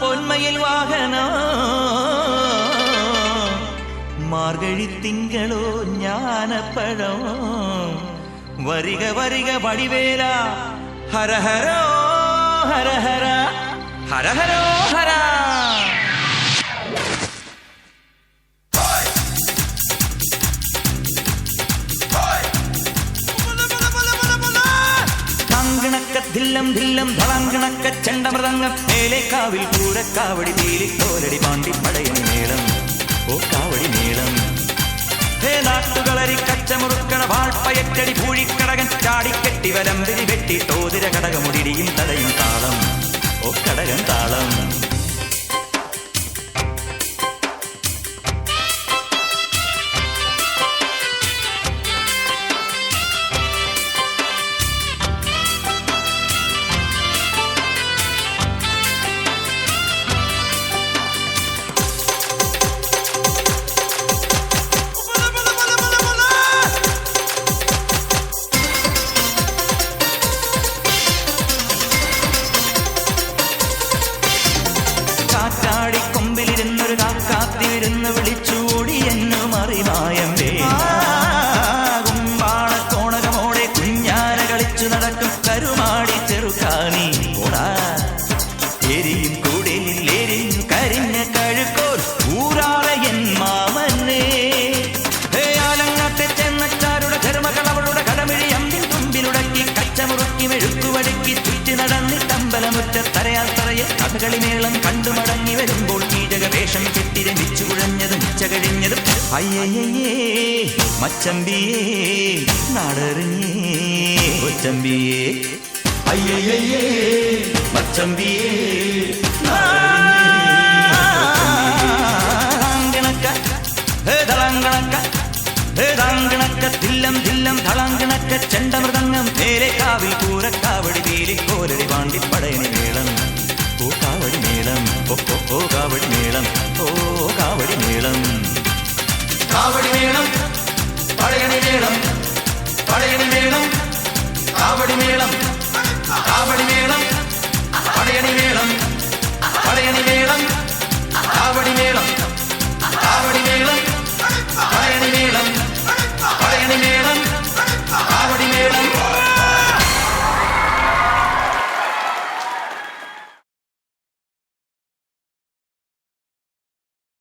പൊന്മയിൽ വാഹന മാർഗഴി തിങ്കളോ ജ്ഞാനപ്പഴം വരിക വരിക വടിവേല ഹരഹരോ ഹരഹര ഹരഹരോ ഹര ധില്ലം ധില്ലം ധളാങ്കണക്ക ചെണ്ടമൃതങ്ങം മേലെ കാവിൽ പൂരക്കാവടി തീലിത്തോലടി പാണ്ടി പടയണി മേളം ഓ കാവടി മേളം ഹേ നാട്ടുകളരി കച്ചമുറുക്കണ വാൾപ്പയറ്റടി പൂഴിക്കടകൻ ചാടിക്കെട്ടി വലംപിരി വെട്ടി തോതിര കടകമുടിയും തടയും താളം ഓ കടകൻ താളം കൊമ്പിലിരുന്നൊരു കാക്കാത്തിരുന്ന് വിളിച്ചൂടി എന്നു മറിമായം കുമ്പാളക്കോണകമോടെ കുഞ്ഞാര കളിച്ചു നടക്കും കരുമാടി ചെറുക്കാനി ഓടാ എരിയും കൂടെരിഞ്ഞു കരിഞ്ഞ കഴുക്കോൽ ഊരാളെ എൻ മാമനെ ആലങ്ങാട്ടെ ചെന്നച്ചാരുടെ ധർമ്മകൾ അവളുടെ കടമിഴി അമ്പിൻ തുമ്പിലുടക്കി കച്ചമുറുക്കി മെഴുക്കുവടുക്കി ചുറ്റി നടന്നിട്ടമ്പലമുറ്റത്തറയാൽ തറയെ കഥകളിമേളം കണ്ടു മടങ്ങി വരുമ്പോൾ കീഴക വേഷം കെട്ടി രമിച്ചു കുഴഞ്ഞതും ഉച്ച കഴിഞ്ഞതും അയ്യയ്യേ മച്ചമ്പിയേ നാടറിഞ്ഞേ കൊച്ചമ്പിയേ അയ്യയ്യേ മച്ചമ്പിയേ ധില്ലം ധില്ലം ധളാങ്കണക്ക ചെണ്ടമൃതങ്ങം മേലെ കാവിൽ പൂരക്കാവടി തീലിക്കോലടി പാണ്ടി പടയണി മേളം ഓ കാവടി മേളം ഓ കാവടി മേളം ഓ കാവടി മേളം കാവടി മേളം പടയണി മേളം പടയണി മേളം കാവടി മേളം കാവടി മേളം പടയണി മേളം പടയണി മേളം